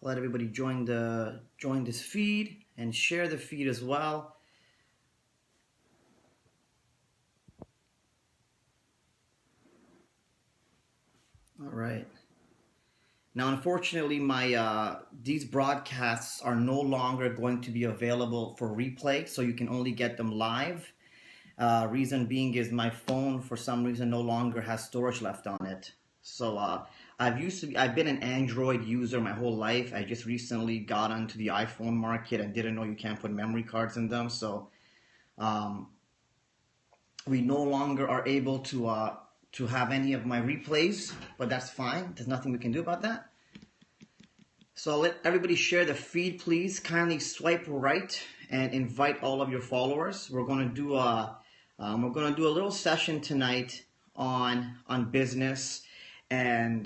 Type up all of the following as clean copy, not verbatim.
let everybody join this feed and share the feed as well. All right. Now, unfortunately, my these broadcasts are no longer going to be available for replay, so you can only get them live. Reason being is my phone, for some reason, no longer has storage left on it. So I've been an Android user my whole life. I just recently got onto the iPhone market and didn't know you can't put memory cards in them. So um, we no longer are able to have any of my replays, but that's fine. There's nothing we can do about that. So I'll let everybody share the feed, please. Kindly swipe right and invite all of your followers. We're going to do a little session tonight on business and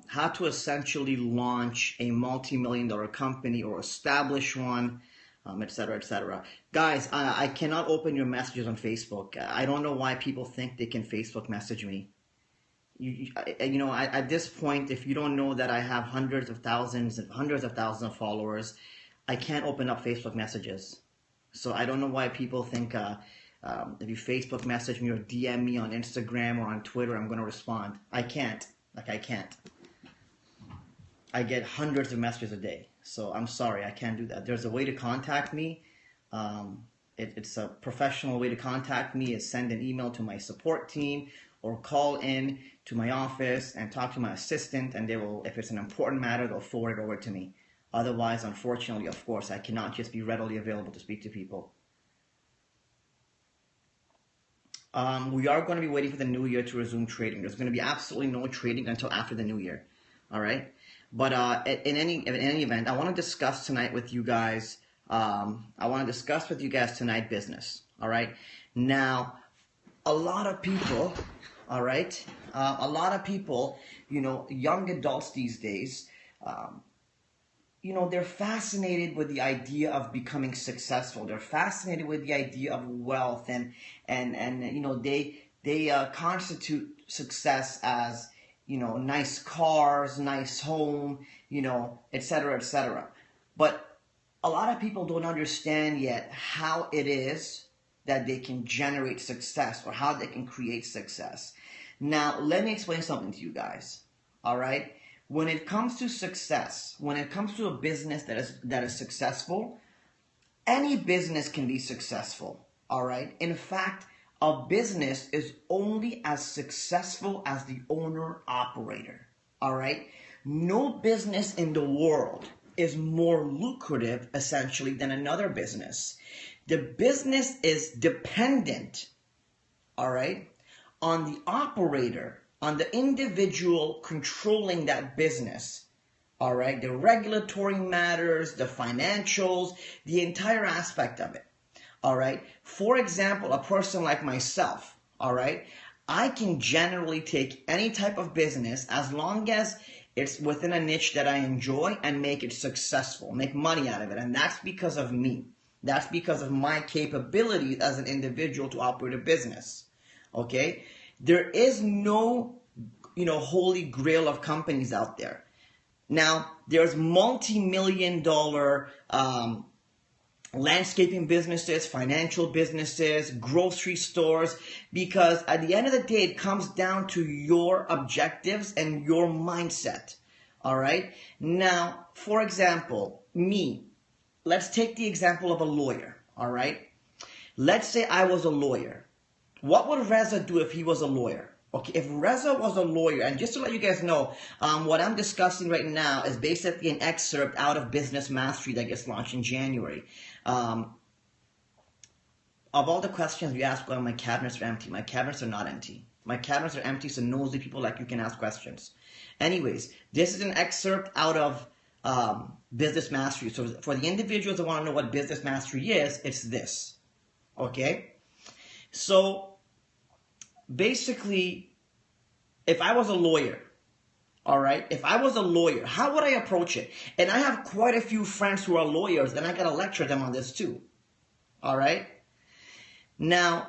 how to essentially launch a multi-million-dollar company or establish one, et cetera, et cetera. Guys, I cannot open your messages on Facebook. I don't know why people think they can Facebook message me. At this point, if you don't know that I have hundreds of thousands of followers, I can't open up Facebook messages. So I don't know why people think if you Facebook message me or DM me on Instagram or on Twitter, I'm going to respond. I can't. I can't. I get hundreds of messages a day. So I'm sorry, I can't do that. There's a way to contact me. It's a professional way to contact me is send an email to my support team or call in to my office and talk to my assistant, and they will, if it's an important matter, they'll forward it over to me. Otherwise, unfortunately, of course, I cannot just be readily available to speak to people. We are going to be waiting for the new year to resume trading. There's going to be absolutely no trading until after the new year. All right. But in any event, I want to discuss tonight with you guys. Tonight business. All right. Now, a lot of people. All right. Young adults these days. They're fascinated with the idea of becoming successful. They're fascinated with the idea of wealth, and they constitute success as nice cars, nice home, et cetera, et cetera. But a lot of people don't understand yet how it is that they can generate success or how they can create success. Now, let me explain something to you guys. All right. When it comes to success, when it comes to a business that is successful, any business can be successful, all right? In fact, a business is only as successful as the owner-operator, all right? No business in the world is more lucrative, essentially, than another business. The business is dependent, all right, on the operator, on the individual controlling that business, all right? The regulatory matters, the financials, the entire aspect of it, all right? For example, a person like myself, all right? I can generally take any type of business as long as it's within a niche that I enjoy and make it successful, make money out of it. And that's because of me. That's because of my capabilities as an individual to operate a business, okay? There is no, holy grail of companies out there. Now, there's multi-million-dollar landscaping businesses, financial businesses, grocery stores, because at the end of the day, it comes down to your objectives and your mindset, all right? Now, for example, me, let's take the example of a lawyer, all right? Let's say I was a lawyer. What would Reza do if he was a lawyer? Okay, if Reza was a lawyer, and just to let you guys know, what I'm discussing right now is basically an excerpt out of Business Mastery that gets launched in January. Of all the questions you ask, well, my cabinets are empty. My cabinets are not empty. My cabinets are empty, so nosy people like you can ask questions. Anyways, this is an excerpt out of Business Mastery. So for the individuals that want to know what Business Mastery is, it's this. Okay? So basically, if I was a lawyer, all right, if I was a lawyer, how would I approach it? And I have quite a few friends who are lawyers, and I got to lecture them on this too, all right? Now,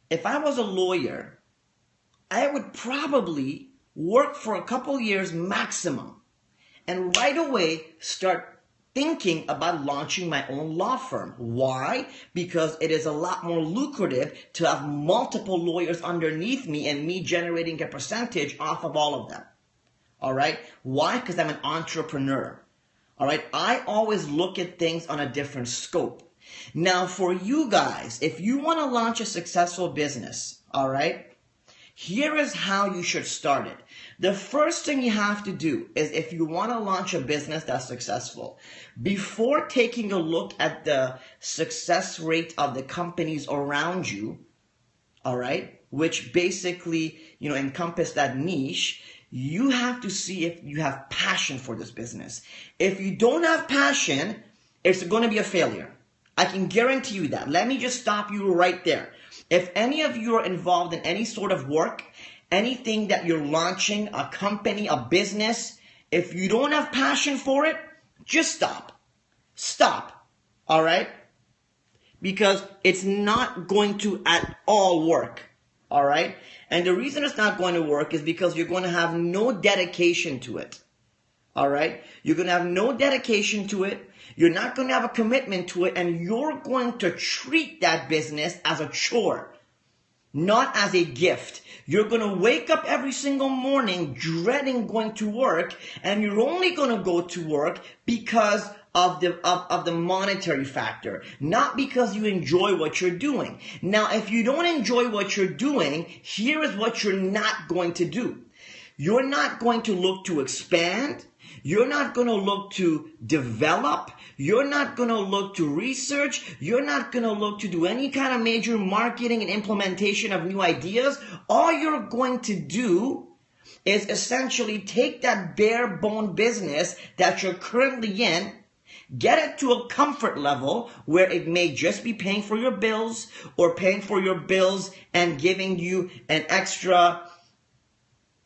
if I was a lawyer, I would probably work for a couple years maximum. and right away start thinking about launching my own law firm. Why? Because it is a lot more lucrative to have multiple lawyers underneath me and me generating a percentage off of all of them. All right? Why? Because I'm an entrepreneur. All right? I always look at things on a different scope. Now, for you guys, if you want to launch a successful business, all right, here is how you should start it. The first thing you have to do is, if you want to launch a business that's successful, before taking a look at the success rate of the companies around you, all right, which basically, encompass that niche, you have to see if you have passion for this business. If you don't have passion, it's going to be a failure. I can guarantee you that. Let me just stop you right there. If any of you are involved in any sort of work, anything that you're launching, a company, a business, if you don't have passion for it, just stop. Stop. All right? Because it's not going to at all work. All right? And the reason it's not going to work is because you're going to have no dedication to it. All right? You're going to have no dedication to it. You're not going to have a commitment to it, and you're going to treat that business as a chore, not as a gift. You're going to wake up every single morning dreading going to work, and you're only going to go to work because of the monetary factor, not because you enjoy what you're doing. Now, if you don't enjoy what you're doing, here is what you're not going to do. You're not going to look to expand. You're not going to look to develop. You're not going to look to research. You're not going to look to do any kind of major marketing and implementation of new ideas. All you're going to do is essentially take that bare bone business that you're currently in, get it to a comfort level where it may just be paying for your bills, or paying for your bills and giving you an extra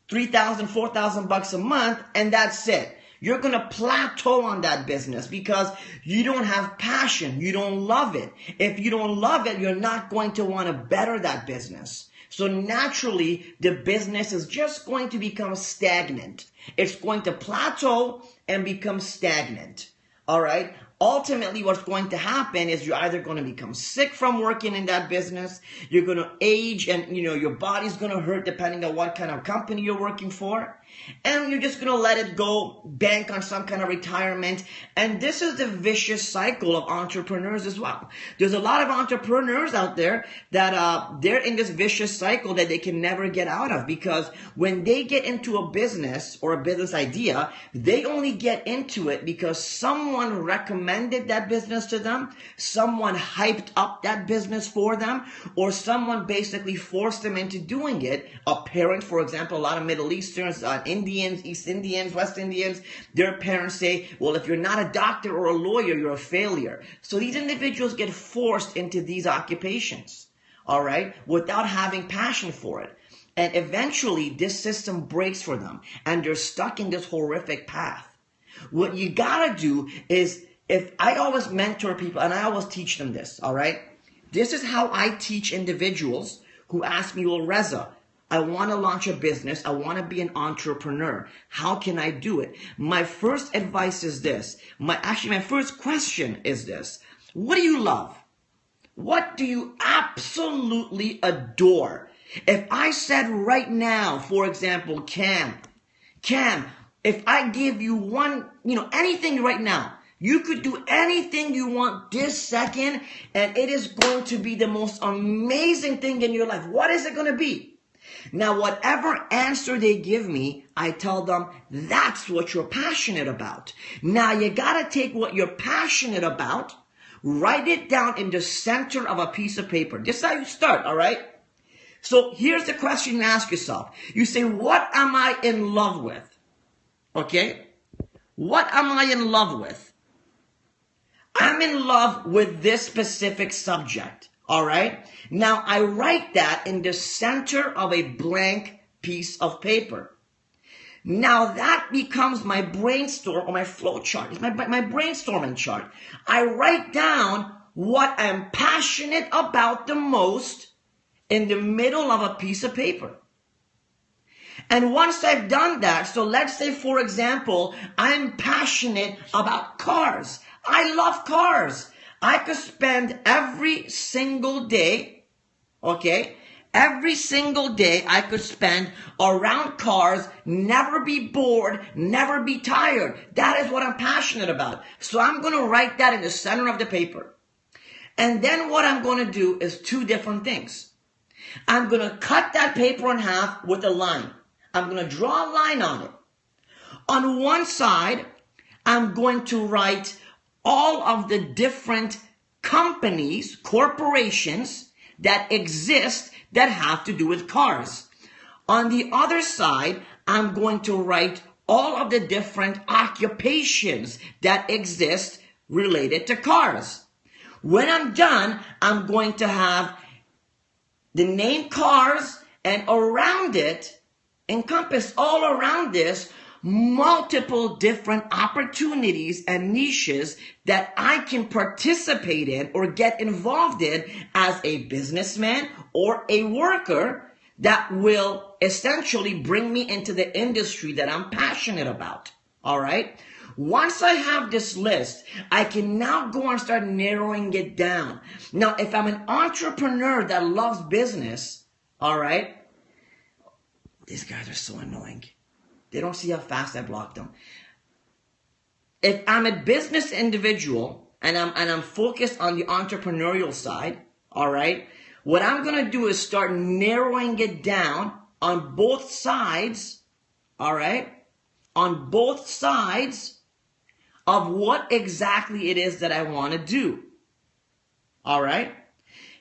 $3,000, $4,000 a month, and that's it. You're going to plateau on that business because you don't have passion. You don't love it. If you don't love it, you're not going to want to better that business. So naturally, the business is just going to become stagnant. It's going to plateau and become stagnant. All right? Ultimately, what's going to happen is you're either going to become sick from working in that business, you're going to age, and your body's going to hurt depending on what kind of company you're working for, and you're just going to let it go, bank on some kind of retirement. And this is the vicious cycle of entrepreneurs as well. There's a lot of entrepreneurs out there that they're in this vicious cycle that they can never get out of, because when they get into a business or a business idea, they only get into it because someone recommended that business to them, someone hyped up that business for them, or someone basically forced them into doing it. A parent, for example, a lot of Middle Easterns, Indians, East Indians, West Indians, their parents say, well, if you're not a doctor or a lawyer, you're a failure. So these individuals get forced into these occupations, all right, without having passion for it. And eventually this system breaks for them and they're stuck in this horrific path. What you gotta do is, if I always mentor people and I always teach them this, all right? This is how I teach individuals who ask me, well, Reza, I want to launch a business. I want to be an entrepreneur. How can I do it? My first advice is this. My first question is this. What do you love? What do you absolutely adore? If I said right now, for example, Cam, if I give you one, anything right now, you could do anything you want this second, and it is going to be the most amazing thing in your life. What is it going to be? Now, whatever answer they give me, I tell them, that's what you're passionate about. Now, you got to take what you're passionate about, write it down in the center of a piece of paper. This is how you start, all right? So here's the question you ask yourself. You say, what am I in love with? Okay? What am I in love with? I'm in love with this specific subject, all right? Now, I write that in the center of a blank piece of paper. Now, that becomes my brainstorm or my flow chart. It's my brainstorming chart. I write down what I'm passionate about the most in the middle of a piece of paper. And once I've done that, so let's say, for example, I'm passionate about cars. I love cars. I could spend every single day, okay, every single day I could spend around cars, never be bored, never be tired. That is what I'm passionate about. So I'm going to write that in the center of the paper. And then what I'm going to do is two different things. I'm going to cut that paper in half with a line. I'm going to draw a line on it. On one side, I'm going to write all of the different companies, corporations that exist that have to do with cars. On the other side, I'm going to write all of the different occupations that exist related to cars. When I'm done, I'm going to have the name cars, and around it, encompass all around this, multiple different opportunities and niches that I can participate in or get involved in as a businessman or a worker that will essentially bring me into the industry that I'm passionate about. All right? Once I have this list, I can now go and start narrowing it down. Now, if I'm an entrepreneur that loves business, all right, these guys are so annoying. They don't see how fast I blocked them. If I'm a business individual and I'm focused on the entrepreneurial side, all right, what I'm going to do is start narrowing it down on both sides, all right, on both sides of what exactly it is that I want to do. All right?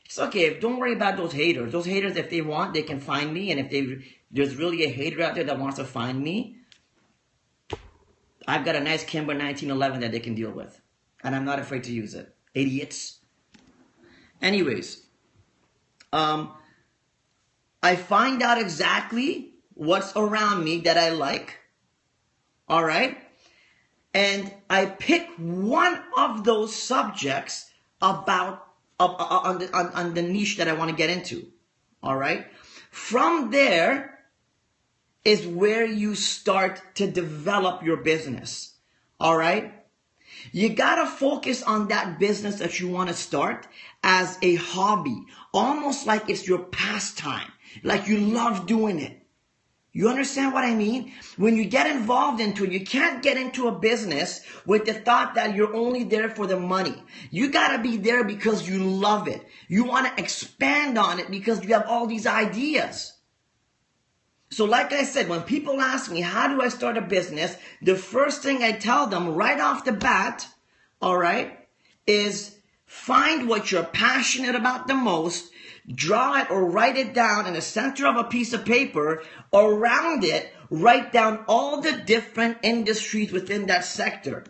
It's okay. Don't worry about those haters. Those haters, if they want, they can find me. And if there's really a hater out there that wants to find me, I've got a nice Kimber 1911 that they can deal with. And I'm not afraid to use it. Idiots. Anyways, I find out exactly what's around me that I like. All right? And I pick one of those subjects about on the niche that I want to get into. All right. From there is where you start to develop your business. All right. You got to focus on that business that you want to start as a hobby, almost like it's your pastime, like you love doing it. You understand what I mean? When you get involved into it, you can't get into a business with the thought that you're only there for the money. You got to be there because you love it. You want to expand on it because you have all these ideas. So like I said, when people ask me, how do I start a business? The first thing I tell them right off the bat, all right, is find what you're passionate about the most. Draw it or write it down in the center of a piece of paper. Around it, write down all the different industries within that sector.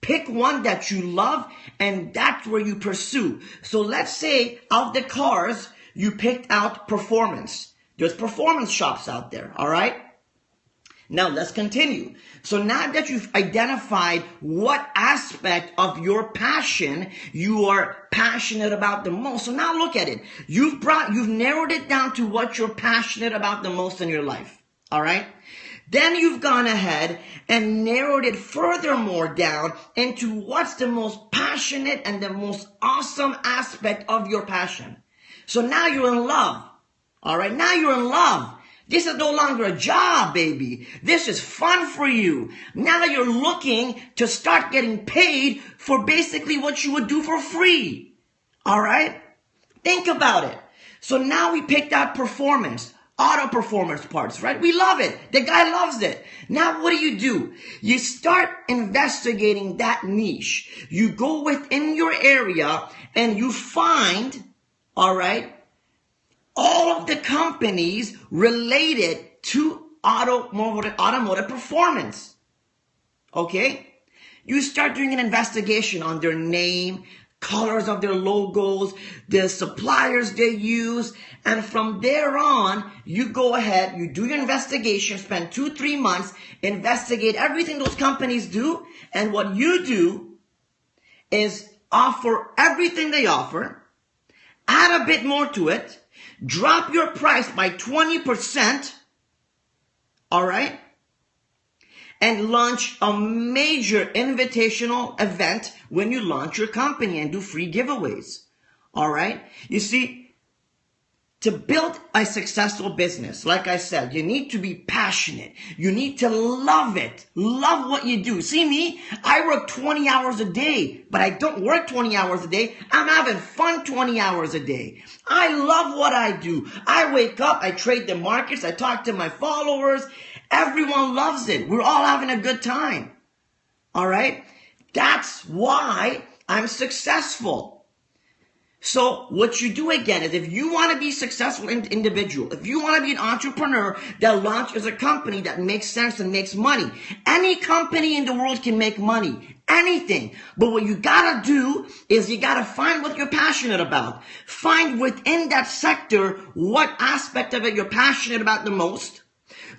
Pick one that you love, and that's where you pursue. So let's say out the cars, you picked out performance. There's performance shops out there, all right? Now let's continue. So now that you've identified what aspect of your passion you are passionate about the most. So now look at it. You've narrowed it down to what you're passionate about the most in your life. All right. Then you've gone ahead and narrowed it furthermore down into what's the most passionate and the most awesome aspect of your passion. So now you're in love. All right. Now you're in love. This is no longer a job, baby. This is fun for you. Now you're looking to start getting paid for basically what you would do for free. All right? Think about it. So now we picked out performance, auto performance parts, right? We love it. The guy loves it. Now what do? You start investigating that niche. You go within your area and you find, all right, all of the companies related to automotive performance. Okay? You start doing an investigation on their name, colors of their logos, the suppliers they use, and from there on, you go ahead, you do your investigation, spend 2-3 months, investigate everything those companies do, and what you do is offer everything they offer, add a bit more to it, drop your price by 20%, all right? And launch a major invitational event when you launch your company and do free giveaways, all right? You see, to build a successful business, like I said, you need to be passionate. You need to love it. Love what you do. See me? I work 20 hours a day, but I don't work 20 hours a day. I'm having fun 20 hours a day. I love what I do. I wake up, I trade the markets, I talk to my followers. Everyone loves it. We're all having a good time. All right? That's why I'm successful. So what you do again is if you want to be a successful individual, if you want to be an entrepreneur that launches a company that makes sense and makes money, any company in the world can make money, anything. But what you gotta do is you gotta find what you're passionate about. Find within that sector what aspect of it you're passionate about the most.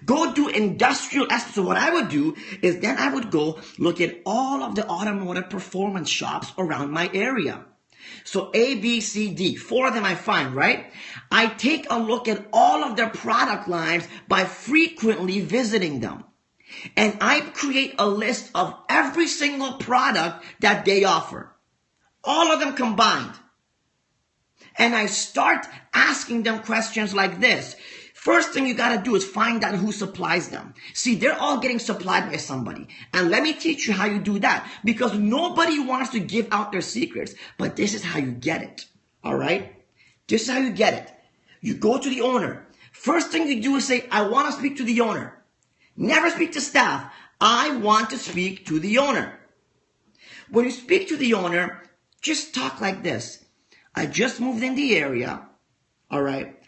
Go do industrial aspects. So what I would do is then I would go look at all of the automotive performance shops around my area. So A, B, C, D, 4 of them I find, right? I take a look at all of their product lines by frequently visiting them. And I create a list of every single product that they offer. All of them combined. And I start asking them questions like this. First thing you got to do is find out who supplies them. See, they're all getting supplied by somebody. And let me teach you how you do that. Because nobody wants to give out their secrets. But this is how you get it. All right? This is how you get it. You go to the owner. First thing you do is say, I want to speak to the owner. Never speak to staff. I want to speak to the owner. When you speak to the owner, just talk like this. I just moved in the area. All right?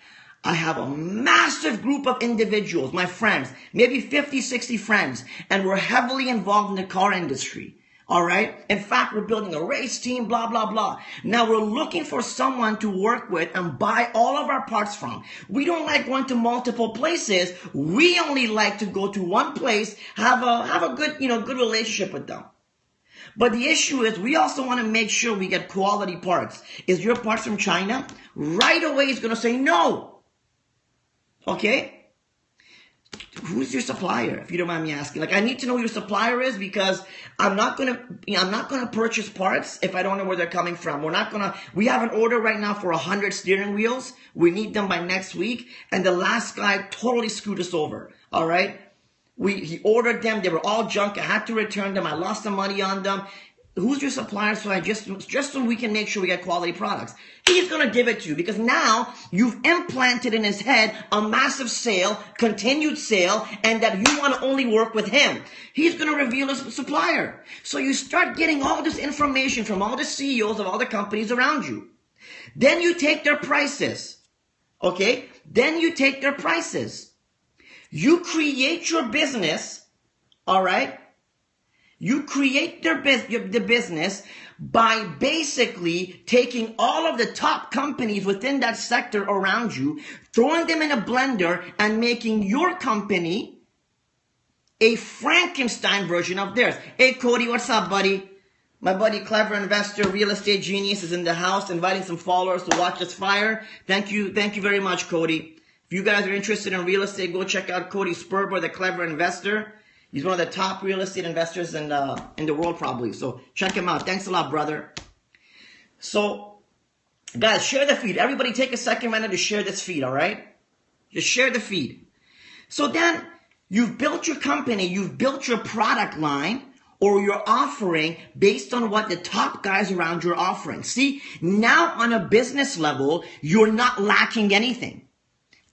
I have a massive group of individuals, my friends, maybe 50, 60 friends, and we're heavily involved in the car industry. All right? In fact, we're building a race team, blah, blah, blah. Now we're looking for someone to work with and buy all of our parts from. We don't like going to multiple places. We only like to go to one place, have a good, good relationship with them. But the issue is we also want to make sure we get quality parts. Is your parts from China? Right away, he's going to say no. Okay? Who's your supplier, if you don't mind me asking? Like, I need to know who your supplier is because I'm not gonna purchase parts if I don't know where they're coming from. We have an order right now for 100 steering wheels. We need them by next week. And the last guy totally screwed us over. All right? He ordered them. They were all junk. I had to return them. I lost some money on them. Who's your supplier? So just so we can make sure we get quality products. He's going to give it to you because now you've implanted in his head a massive sale, continued sale, and that you want to only work with him. He's going to reveal his supplier. So you start getting all this information from all the CEOs of all the companies around you. Then you take their prices. Okay? Then you take their prices. You create your business. All right? You create the business by basically taking all of the top companies within that sector around you, throwing them in a blender, and making your company a Frankenstein version of theirs. Hey, Cody, what's up, buddy? My buddy, Clever Investor, Real Estate Genius, is in the house, inviting some followers to watch us fire. Thank you very much, Cody. If you guys are interested in real estate, go check out Cody Sperber, the Clever Investor. He's one of the top real estate investors in the world, probably. So check him out. Thanks a lot, brother. So, guys, share the feed. Everybody take a second minute to share this feed, all right? Just share the feed. So then, you've built your company, you've built your product line, or your offering based on what the top guys around you are offering. See, now on a business level, you're not lacking anything.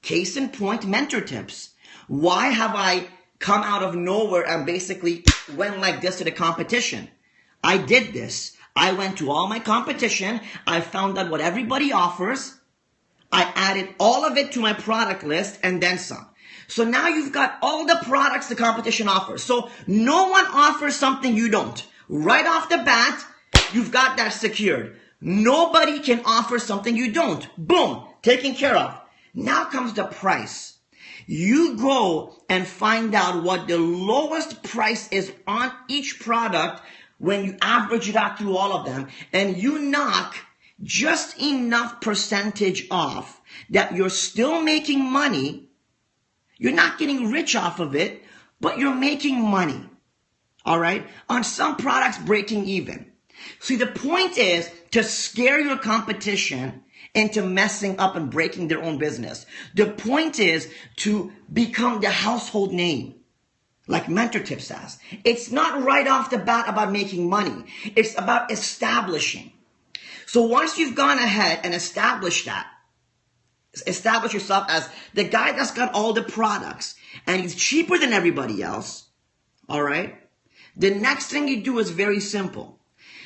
Case in point, mentor tips. Why have I come out of nowhere and basically went like this to the competition? I did this. I went to all my competition. I found out what everybody offers. I added all of it to my product list and then some. So now you've got all the products the competition offers. So no one offers something you don't. Right off the bat, you've got that secured. Nobody can offer something you don't. Boom, taken care of. Now comes the price. You go and find out what the lowest price is on each product when you average it out through all of them, and you knock just enough percentage off that you're still making money You're not getting rich off of it, but you're making money. All right? On some products, breaking even. See, the point is to scare your competition into messing up and breaking their own business. The point is to become the household name, like MentorTips says. It's not right off the bat about making money. It's about establishing. So once you've gone ahead and established that, establish yourself as the guy that's got all the products and he's cheaper than everybody else, all right? The next thing you do is very simple.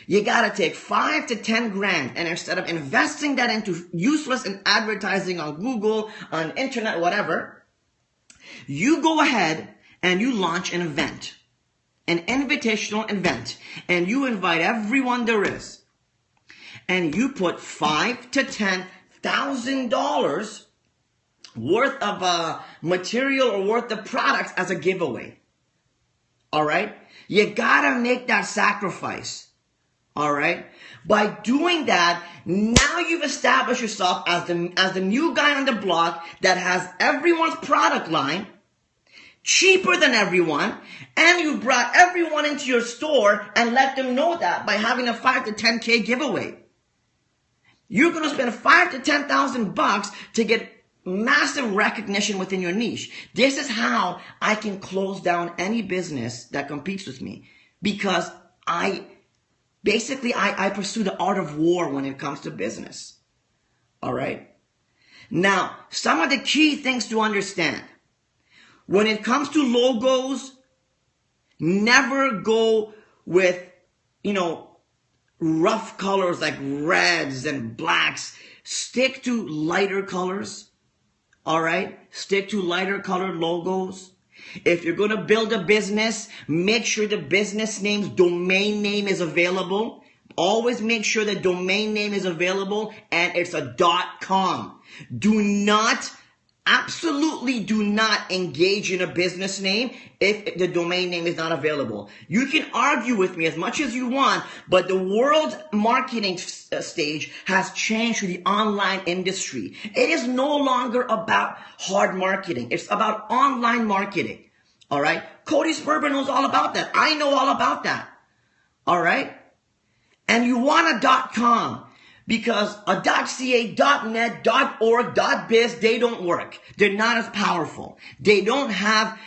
You gotta take 5 to 10 grand, and instead of investing that into useless and advertising on Google, on internet, whatever, you go ahead and you launch an event, an invitational event, and you invite everyone there is, and you put $5,000 to $10,000 worth of material or worth of products as a giveaway. All right, you gotta make that sacrifice. All right. By doing that, now you've established yourself as the new guy on the block that has everyone's product line, cheaper than everyone, and you brought everyone into your store and let them know that by having a 5 to 10K giveaway. You're going to spend 5 to 10,000 bucks to get massive recognition within your niche. This is how I can close down any business that competes with me, because I pursue the art of war when it comes to business. All right. Now, some of the key things to understand. When it comes to logos, never go with, rough colors like reds and blacks. Stick to lighter colors. All right. Stick to lighter colored logos. If you're going to build a business, make sure the business name's domain name is available. Always make sure the domain name is available and it's a .com. Absolutely do not engage in a business name if the domain name is not available. You can argue with me as much as you want, but the world marketing stage has changed to the online industry. It is no longer about hard marketing. It's about online marketing. All right. Cody Sperber knows all about that. I know all about that. All right. And you want a .com. Because a .ca, .net, .org, .biz, they don't work. They're not as powerful. They don't have,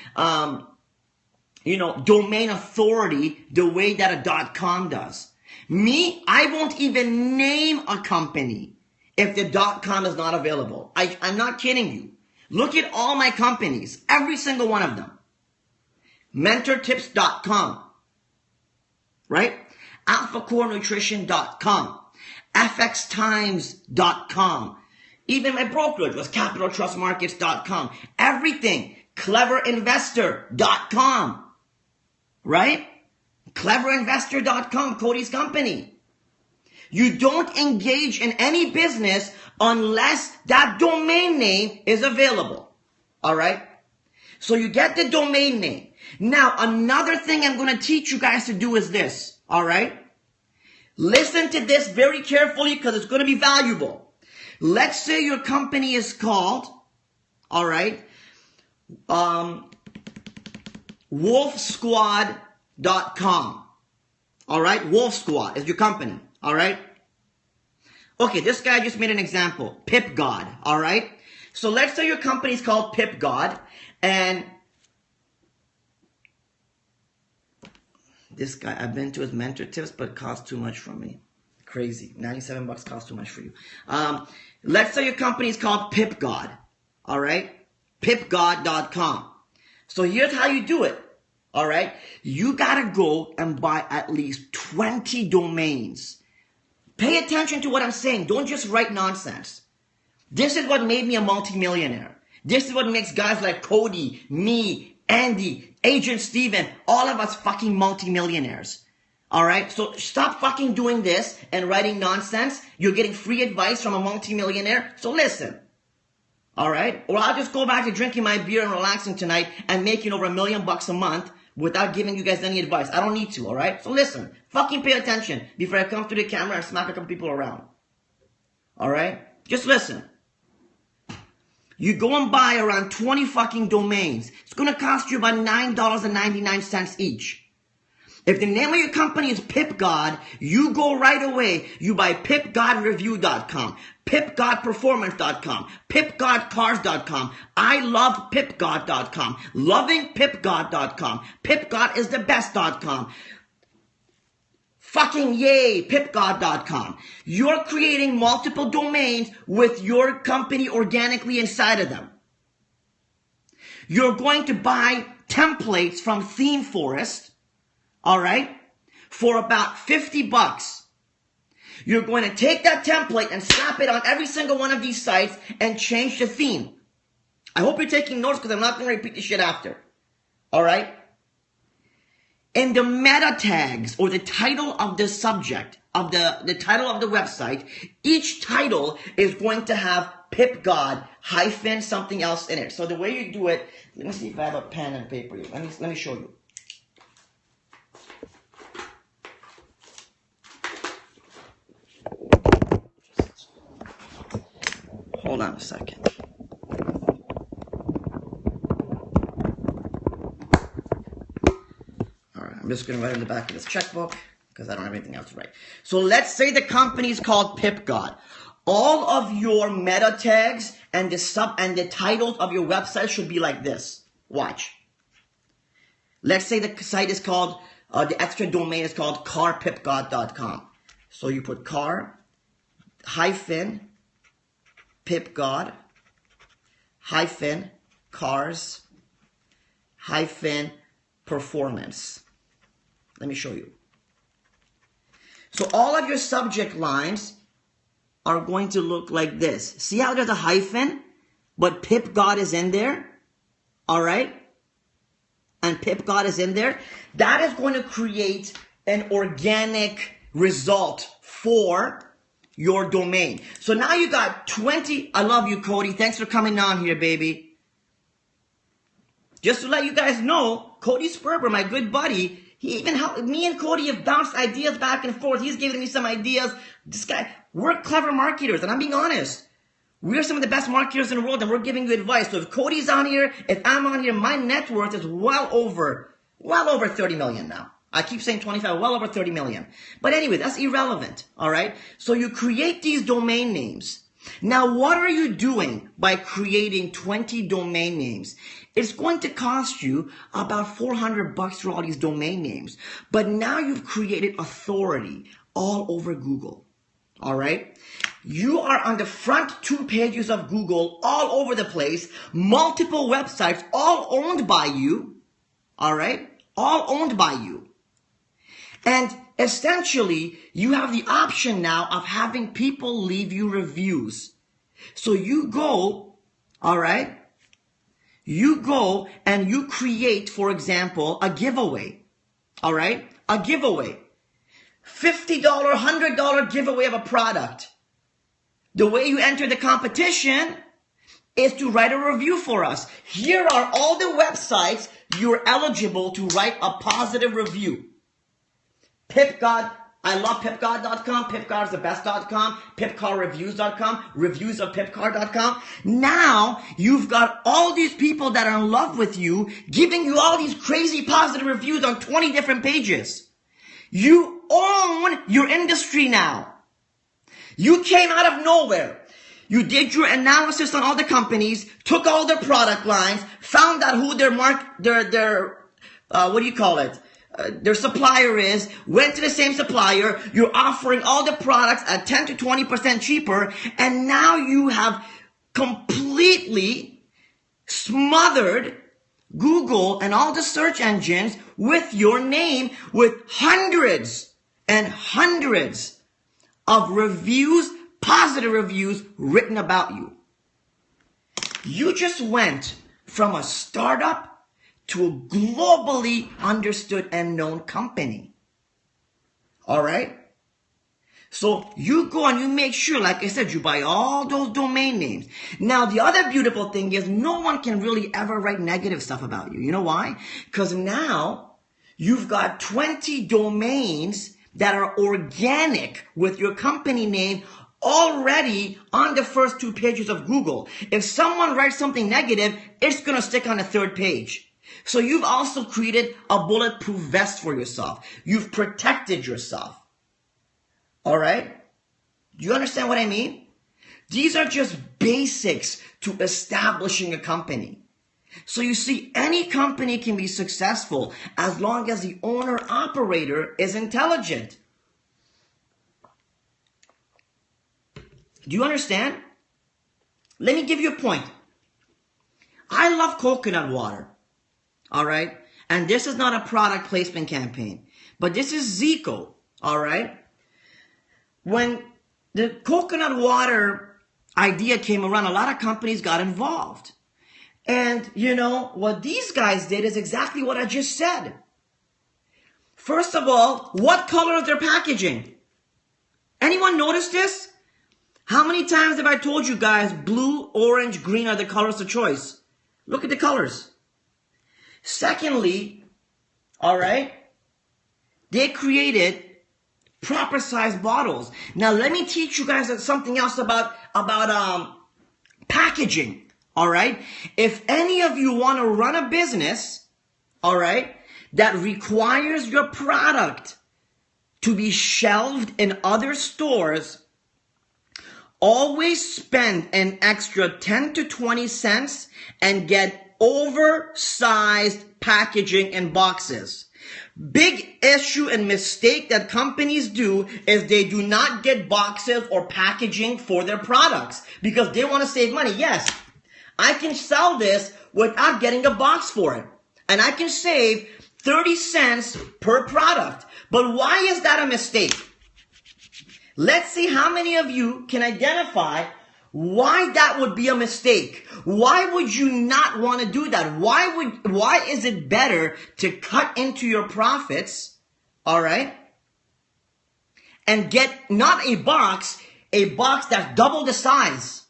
domain authority the way that a .com does. Me, I won't even name a company if the .com is not available. I'm not kidding you. Look at all my companies, every single one of them. MentorTips.com, right? AlphaCoreNutrition.com. FXTimes.com. Even my brokerage was CapitalTrustMarkets.com. Everything. CleverInvestor.com. Right? CleverInvestor.com, Cody's company. You don't engage in any business unless that domain name is available. All right? So you get the domain name. Now, another thing I'm going to teach you guys to do is this. All right? Listen to this very carefully because it's going to be valuable. Let's say your company is called, all right, wolfsquad.com. All right, Wolf Squad is your company. All right. Okay, this guy just made an example. Pip God. All right. So let's say your company is called Pip God, and this guy, I've been to his MentorTips, but it costs too much for me. Crazy. 97 bucks costs too much for you. Let's say your company is called Pip God. All right? Pipgod.com. So here's how you do it. All right? You got to go and buy at least 20 domains. Pay attention to what I'm saying. Don't just write nonsense. This is what made me a multimillionaire. This is what makes guys like Cody, me, Andy, Agent Steven, all of us fucking multimillionaires. Alright? So stop fucking doing this and writing nonsense. You're getting free advice from a multimillionaire. So listen. Alright? Or I'll just go back to drinking my beer and relaxing tonight and making over $1 million a month without giving you guys any advice. I don't need to, alright? So listen. Fucking pay attention before I come through the camera and smack a couple people around. Alright? Just listen. You go and buy around 20 fucking domains. It's going to cost you about $9.99 each. If the name of your company is PipGod, you go right away. You buy PipGodReview.com, PipGodPerformance.com, PipGodCars.com, ILovePipGod.com, LovingPipGod.com, PipGodIsTheBest.com. Fucking yay, PipGod.com. You're creating multiple domains with your company organically inside of them. You're going to buy templates from ThemeForest, all right, for about $50. You're going to take that template and slap it on every single one of these sites and change the theme. I hope you're taking notes because I'm not going to repeat this shit after. All right? In the meta tags or the title of the subject of the title of the website, each title is going to have PipGod hyphen something else in it. So the way you do it, let me see if I have a pen and paper here. Let me show you. Hold on a second. I'm just going to write in the back of this checkbook because I don't have anything else to write. So let's say the company is called PipGod. All of your meta tags and the titles of your website should be like this. Watch. Let's say the site is called, the extra domain is called carpipgod.com. So you put car hyphen PipGod hyphen cars hyphen performance. Let me show you. So all of your subject lines are going to look like this. See how there's a hyphen, but PipGod is in there? All right? And PipGod is in there. That is going to create an organic result for your domain. So now you got 20. I love you, Cody. Thanks for coming on here, baby. Just to let you guys know, Cody Sperber, my good buddy, he even helped me and Cody have bounced ideas back and forth. He's giving me some ideas. This guy, we're clever marketers, and I'm being honest. We're some of the best marketers in the world, and we're giving you advice. So if Cody's on here, if I'm on here, my net worth is well over 30 million now. I keep saying 25, well over 30 million. But anyway, that's irrelevant, all right? So you create these domain names. Now, what are you doing by creating 20 domain names? It's going to cost you about $400 for all these domain names. But now you've created authority all over Google. All right? You are on the front 2 pages of Google all over the place. Multiple websites, all owned by you. All right? All owned by you. And essentially, you have the option now of having people leave you reviews. So you go, all right? You go and you create, for example, a giveaway. All right? A giveaway. $50, $100 giveaway of a product. The way you enter the competition is to write a review for us. Here are all the websites you're eligible to write a positive review. PipGod, I love PipGod.com, PipGodIsTheBest.com, PipCarReviews.com, reviewsofPipCar.com. Now, you've got all these people that are in love with you, giving you all these crazy positive reviews on 20 different pages. You own your industry now. You came out of nowhere. You did your analysis on all the companies, took all their product lines, found out who their supplier is, went to the same supplier, you're offering all the products at 10 to 20% cheaper, and now you have completely smothered Google and all the search engines with your name, with hundreds and hundreds of reviews, positive reviews written about you. You just went from a startup to a globally understood and known company. All right? So you go and you make sure, like I said, you buy all those domain names. Now, the other beautiful thing is no one can really ever write negative stuff about you. You know why? Because now you've got 20 domains that are organic with your company name already on the first 2 pages of Google. If someone writes something negative, it's going to stick on the 3rd page. So you've also created a bulletproof vest for yourself. You've protected yourself. All right? Do you understand what I mean? These are just basics to establishing a company. So you see, any company can be successful as long as the owner-operator is intelligent. Do you understand? Let me give you a point. I love coconut water. All right? And this is not a product placement campaign. But this is Zico. All right? When the coconut water idea came around, a lot of companies got involved. And, you know, what these guys did is exactly what I just said. First of all, what color is their packaging? Anyone notice this? How many times have I told you guys blue, orange, green are the colors of choice? Look at the colors. Secondly, all right, they created proper size bottles. Now, let me teach you guys something else about packaging. All right. If any of you want to run a business, all right, that requires your product to be shelved in other stores, always spend an extra 10 to 20 cents and get oversized packaging in boxes. Big issue and mistake that companies do is they do not get boxes or packaging for their products because they want to save money. Yes. I can sell this without getting a box for it. And I can save 30 cents per product. But why is that a mistake? Let's see how many of you can identify why that would be a mistake. Why would you not want to do that? Why is it better to cut into your profits, all right, and get not a box that's double the size?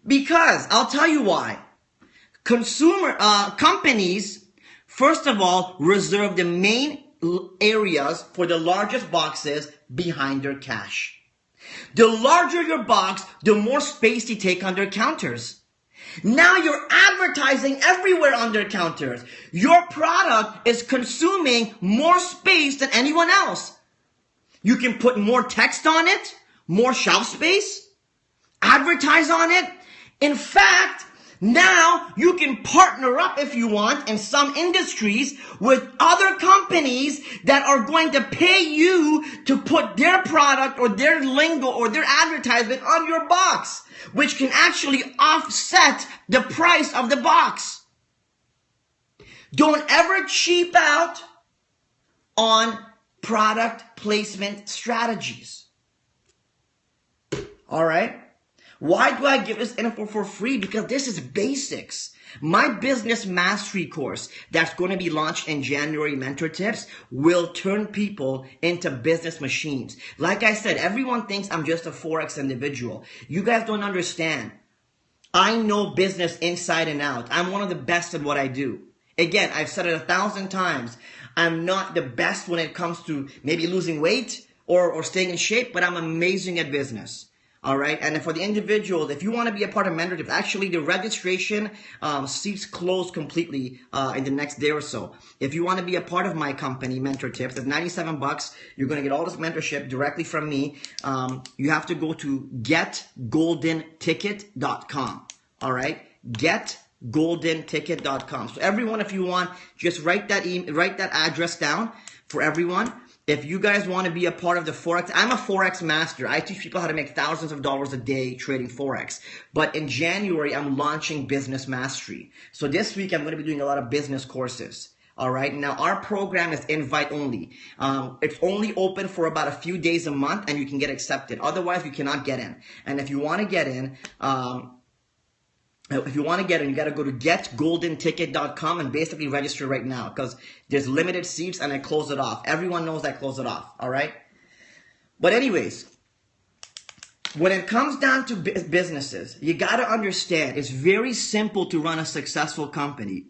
Because I'll tell you why. Companies, first of all, reserve the main areas for the largest boxes behind their cash. The larger your box, the more space you take on their counters. Now you're advertising everywhere on their counters. Your product is consuming more space than anyone else. You can put more text on it, more shelf space, advertise on it. In fact, now you can partner up if you want in some industries with other companies that are going to pay you to put their product or their lingo or their advertisement on your box, which can actually offset the price of the box. Don't ever cheap out on product placement strategies. All right? Why do I give this info for free? Because this is basics. My business mastery course that's going to be launched in January, Mentor Tips, will turn people into business machines. Like I said, everyone thinks I'm just a Forex individual. You guys don't understand. I know business inside and out. I'm one of the best at what I do. Again, I've said it 1,000 times. I'm not the best when it comes to maybe losing weight or staying in shape, but I'm amazing at business. All right. And for the individuals, if you want to be a part of Mentor Tips, actually the registration seats close completely in the next day or so. If you want to be a part of my company, Mentor Tips, it's $97. You're going to get all this mentorship directly from me. You have to go to getgoldenticket.com. All right. Getgoldenticket.com. So everyone, if you want, just write that address down for everyone. If you guys want to be a part of the Forex, I'm a Forex master. I teach people how to make thousands of dollars a day trading Forex. But in January, I'm launching Business Mastery. So this week, I'm going to be doing a lot of business courses. All right. Now, our program is invite only. It's only open for about a few days a month, and you can get accepted. Otherwise, you cannot get in. And if you want to get in, you got to go to getgoldenticket.com and basically register right now because there's limited seats and I close it off. Everyone knows I close it off, all right? But anyways, when it comes down to businesses, you got to understand it's very simple to run a successful company.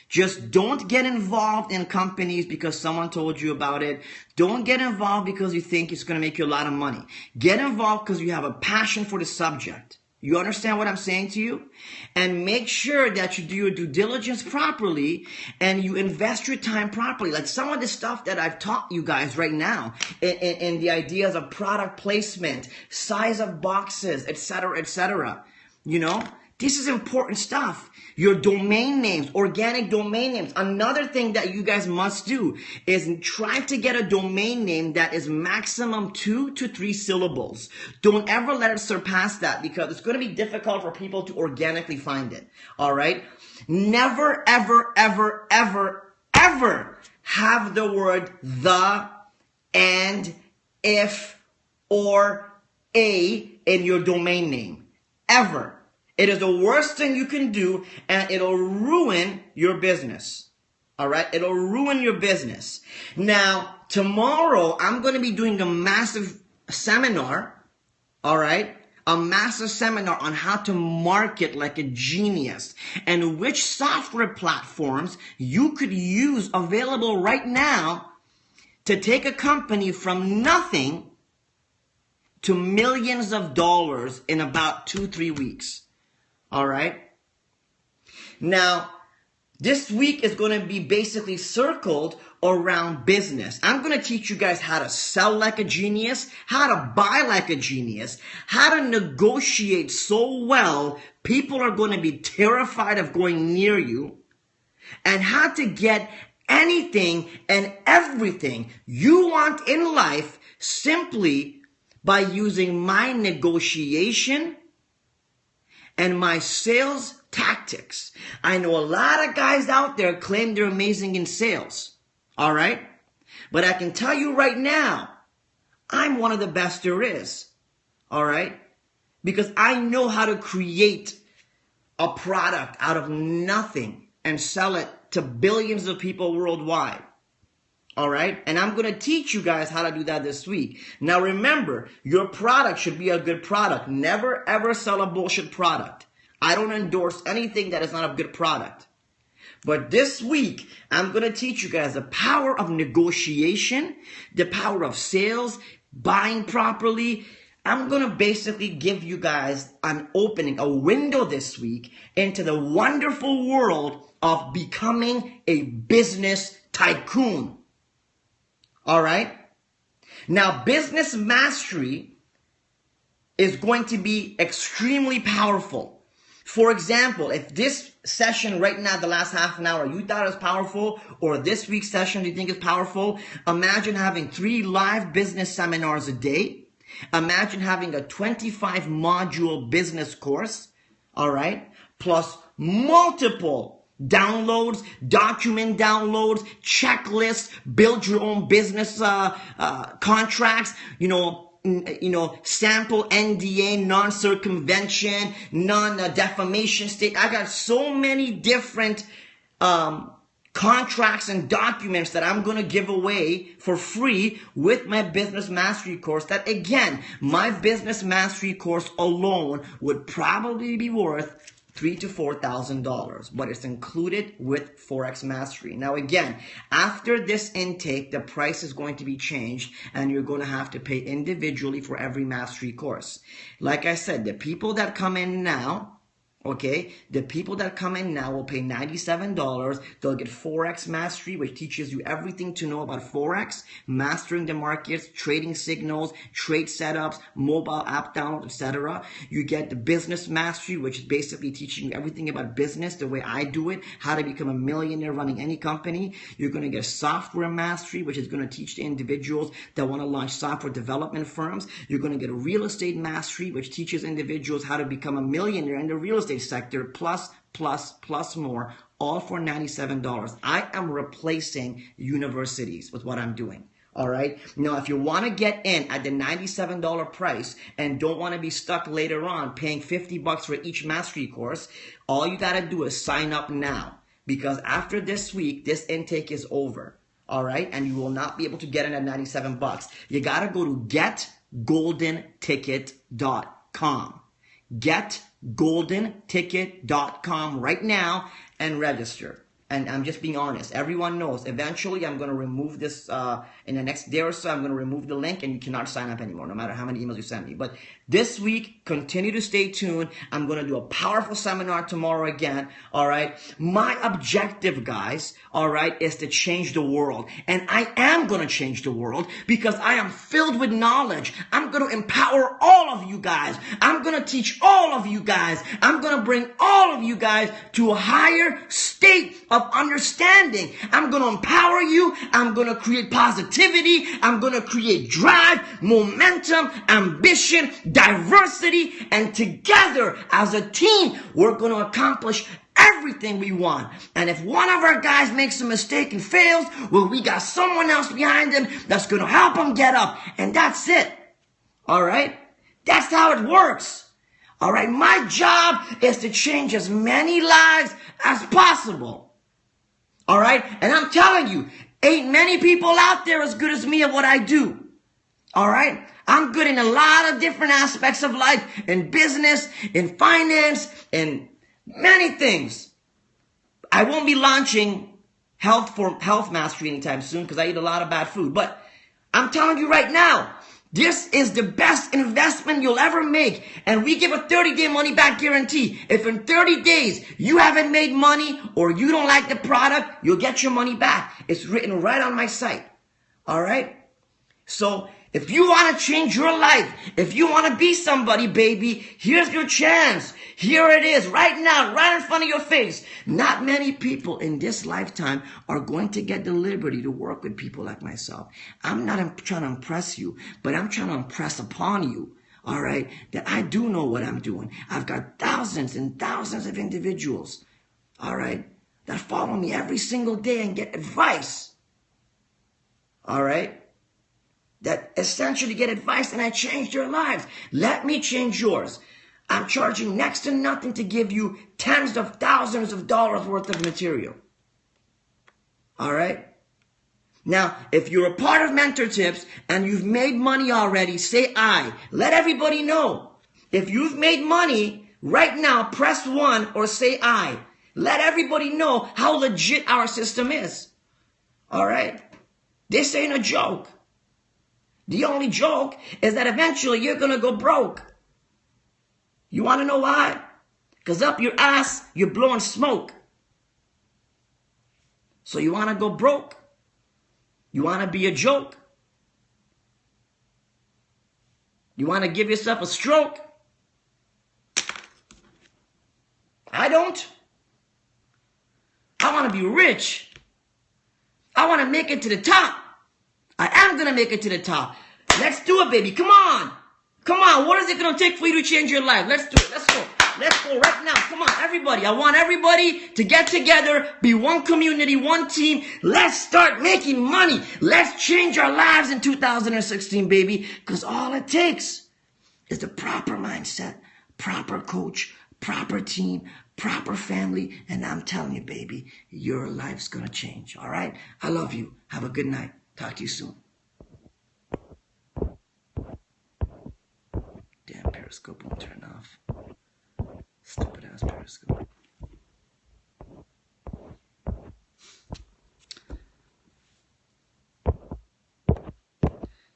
Just don't get involved in companies because someone told you about it. Don't get involved because you think it's going to make you a lot of money. Get involved because you have a passion for the subject. You understand what I'm saying to you? And make sure that you do your due diligence properly and you invest your time properly. Like some of the stuff that I've taught you guys right now in the ideas of product placement, size of boxes, etc., etc. You know, this is important stuff. Your domain names, organic domain names. Another thing that you guys must do is try to get a domain name that is maximum 2 to 3 syllables. Don't ever let it surpass that because it's going to be difficult for people to organically find it. All right? Never, ever, ever, ever, ever have the word the, and, if, or, a in your domain name. Ever. It is the worst thing you can do, and it'll ruin your business. All right? It'll ruin your business. Now, tomorrow, I'm going to be doing a massive seminar. All right? A massive seminar on how to market like a genius and which software platforms you could use available right now to take a company from nothing to millions of dollars in about 2-3 weeks. All right. Now, this week is going to be basically circled around business. I'm going to teach you guys how to sell like a genius, how to buy like a genius, how to negotiate so well people are going to be terrified of going near you, and how to get anything and everything you want in life simply by using my negotiation and my sales tactics. I know a lot of guys out there claim they're amazing in sales. All right? But I can tell you right now, I'm one of the best there is. All right? Because I know how to create a product out of nothing and sell it to billions of people worldwide. All right? And I'm going to teach you guys how to do that this week. Now remember, your product should be a good product. Never ever sell a bullshit product. I don't endorse anything that is not a good product. But this week, I'm going to teach you guys the power of negotiation, the power of sales, buying properly. I'm going to basically give you guys an opening, a window this week into the wonderful world of becoming a business tycoon. All right? Now, business mastery is going to be extremely powerful. For example, if this session right now, the last half an hour, you thought it was powerful, or this week's session you think is powerful, imagine having 3 live business seminars a day. Imagine having a 25 module business course, all right, plus multiple downloads, document downloads, checklists, build your own business contracts, sample NDA, non-circumvention, non-defamation state. I got so many different contracts and documents that I'm going to give away for free with my business mastery course that, again, my business mastery course alone would probably be worth $3,000 to $4,000, but it's included with Forex Mastery. Now, again, after this intake, the price is going to be changed, and you're going to have to pay individually for every mastery course. Like I said, the people that come in now, okay, the people that come in now will pay $97. They'll get Forex Mastery, which teaches you everything to know about Forex, mastering the markets, trading signals, trade setups, mobile app download, etc. You get the Business Mastery, which is basically teaching you everything about business, the way I do it, how to become a millionaire running any company. You're going to get Software Mastery, which is going to teach the individuals that want to launch software development firms. You're going to get a Real Estate Mastery, which teaches individuals how to become a millionaire in the real estate sector, plus more, all for $97. I am replacing universities with what I'm doing. All right. Now, if you want to get in at the $97 price and don't want to be stuck later on paying $50 for each mastery course, all you got to do is sign up now, because after this week, this intake is over. All right. And you will not be able to get in at $97. You got to go to getgoldenticket.com. GetGoldenTicket.com right now and register. And I'm just being honest. Everyone knows. Eventually, I'm going to remove this in the next day or so. I'm going to remove the link, and you cannot sign up anymore, no matter how many emails you send me. But this week, continue to stay tuned. I'm going to do a powerful seminar tomorrow again. All right. My objective, guys, all right, is to change the world. And I am going to change the world because I am filled with knowledge. I'm going to empower all of you guys. I'm going to teach all of you guys. I'm going to bring all of you guys to a higher state of understanding. I'm going to empower you. I'm going to create positivity. I'm going to create drive, momentum, ambition, diversity, and together as a team, we're going to accomplish everything we want. And if one of our guys makes a mistake and fails, well, we got someone else behind him that's going to help him get up. And that's it. All right? That's how it works. All right? My job is to change as many lives as possible. All right? And I'm telling you, ain't many people out there as good as me at what I do. All right? I'm good in a lot of different aspects of life, in business, in finance, in many things. I won't be launching health mastery anytime soon because I eat a lot of bad food. But I'm telling you right now, this is the best investment you'll ever make. And we give a 30-day money-back guarantee. If in 30 days you haven't made money or you don't like the product, you'll get your money back. It's written right on my site. All right? So if you want to change your life, if you want to be somebody, baby, here's your chance. Here it is, right now, right in front of your face. Not many people in this lifetime are going to get the liberty to work with people like myself. I'm not trying to impress you, but I'm trying to impress upon you, all right, that I do know what I'm doing. I've got thousands and thousands of individuals, all right, that follow me every single day and get advice, all right, that essentially get advice and I change their lives. Let me change yours. I'm charging next to nothing to give you tens of thousands of dollars worth of material. All right? Now, if you're a part of Mentor Tips and you've made money already, say I. Let everybody know. If you've made money, right now, press 1 or say I. Let everybody know how legit our system is. All right? This ain't a joke. The only joke is that eventually you're going to go broke. You want to know why? Because up your ass, you're blowing smoke. So you want to go broke? You want to be a joke? You want to give yourself a stroke? I don't. I want to be rich. I want to make it to the top. I am going to make it to the top. Let's do it, baby. Come on. Come on. What is it going to take for you to change your life? Let's do it. Let's go. Let's go right now. Come on, everybody. I want everybody to get together, be one community, one team. Let's start making money. Let's change our lives in 2016, baby. Because all it takes is the proper mindset, proper coach, proper team, proper family. And I'm telling you, baby, your life's going to change. All right? I love you. Have a good night. Talk to you soon. Damn, Periscope won't turn off. Stupid ass Periscope.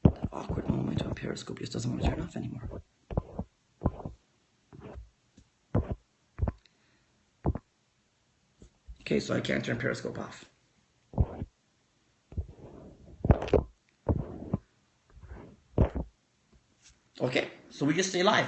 That awkward moment on Periscope just doesn't want to turn off anymore. Okay, so I can't turn Periscope off. Okay, so we just stay live.